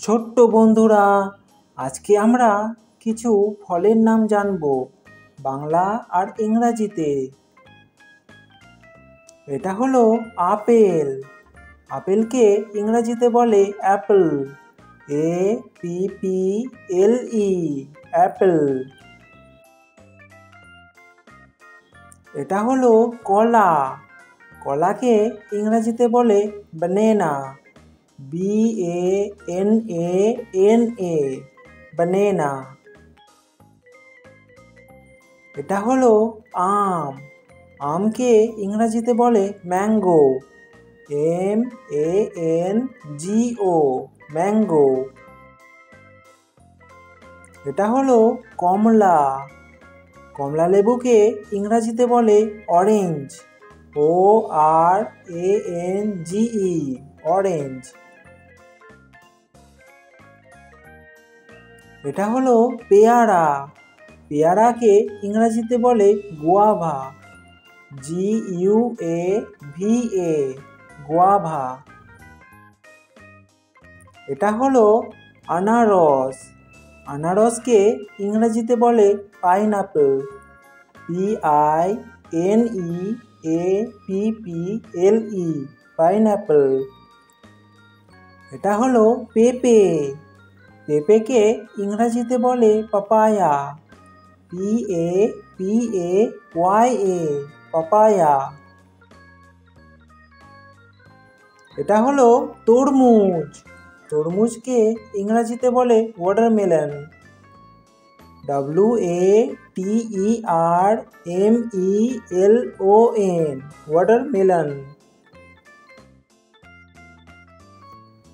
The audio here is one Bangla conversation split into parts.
ছোট্ট বন্ধুরা, আজকে আমরা কিছু ফলের নাম জানব বাংলা আর ইংরাজিতে। এটা হলো আপেল। আপেলকে ইংরাজিতে বলে অ্যাপল, APPLE, অ্যাপেল। এটা হলো কলা। কলাকে ইংরাজিতে বলে বানানা, BANANA, বানানা। এটা হলো আম। আমকে ইংরাজিতে বলে ম্যাঙ্গো, MANGO, ম্যাঙ্গো। এটা হলো কমলা। কমলা লেবুকে ইংরাজিতে বলে অরেঞ্জ, ORANGE, অরেঞ্জ। এটা হলো পেয়ারা। পেয়ারাকে ইংরাজিতে বলে গুয়াভা, GUAVA, গুয়াভা। এটা হলো আনারস। আনারসকে ইংরেজিতে বলে পাইনঅ্যাপল, PINEAPPLE, পাইনঅ্যাপল। এটা হলো পেঁপে। পেঁপেকে ইংরেজিতে বলে পাপায়া, PAPAYA, পাপায়া। এটা হলো তরমুজ। তরমুজকে ইংরেজিতে বলে ওয়াটারমেলন, WATERMELON, ওয়াটারমেলন।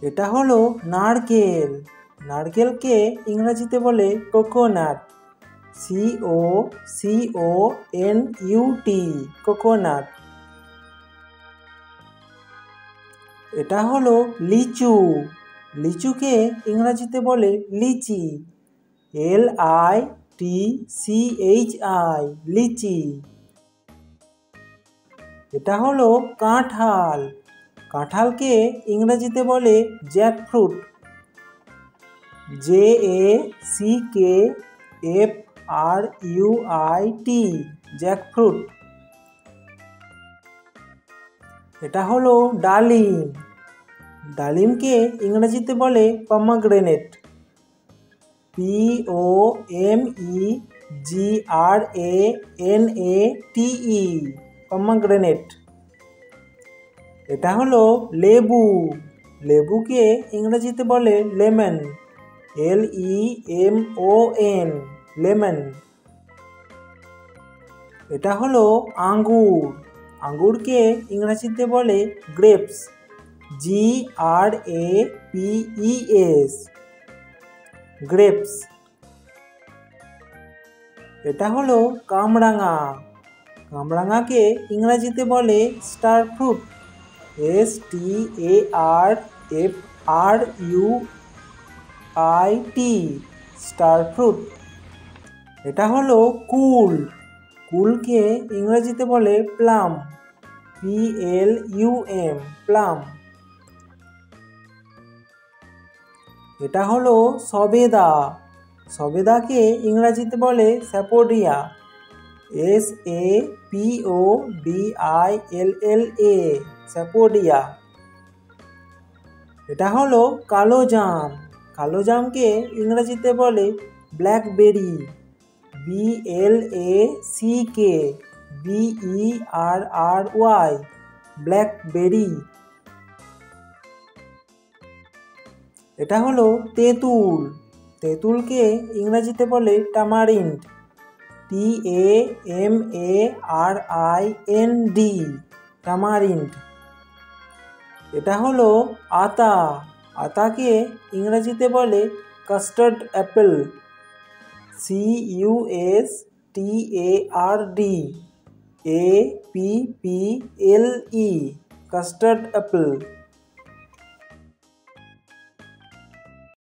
এটা হলো নারকেল। নারকেলকে ইংরেজিতে বলে কোকোনাট, COCONUT, কোকোনাট। এটা হলো লিচু। লিচুকে ইংরেজিতে বলে লিচি, LITCHI, লিচি। এটা হলো কাঁঠাল। কাঁঠালকে ইংরেজিতে বলে জ্যাকফ্রুট, JACKFRUIT, জ্যাকফ্রুট। এটা হলো ডালিম। ডালিমকে ইংরেজিতে বলে পমগ্রেনেট, POMEGRANATE, পমগ্রেনেট। এটা হলো লেবু। লেবুকে ইংরেজিতে বলে লেমন, LEMON, লেমন। এটা হলো আঙ্গুর। আঙ্গুরকে ইংরেজিতে বলে গ্রেপস, GRAPES, গ্রেপস। এটা হলো কামরাঙা। কামরাঙাকে ইংরেজিতে বলে star fruit, STARFRUIT, star fruit. এটা হলো কুল। কুলকে ইংরেজিতে বলে প্লাম, PLUM, প্লাম। এটা হলো সবেদা। সবেদাকে ইংরেজিতে বলে স্যাপোডিয়া, SAPODILLA, স্যাপোডিয়া। এটা হলো কালো জাম। কালো জামকে ইংরেজিতে বলে ব্ল্যাকবেরি, BLACKBERRY, ব্ল্যাকবেরি। এটা হলো তেঁতুল। তেঁতুলকে ইংরেজিতে বলে টামারিন্ড, TAMARIND, টামারিন্ড। এটা হলো আতা। আতাকে ইংরেজিতে বলে custard Apple, CUSTARD APPLE, custard Apple.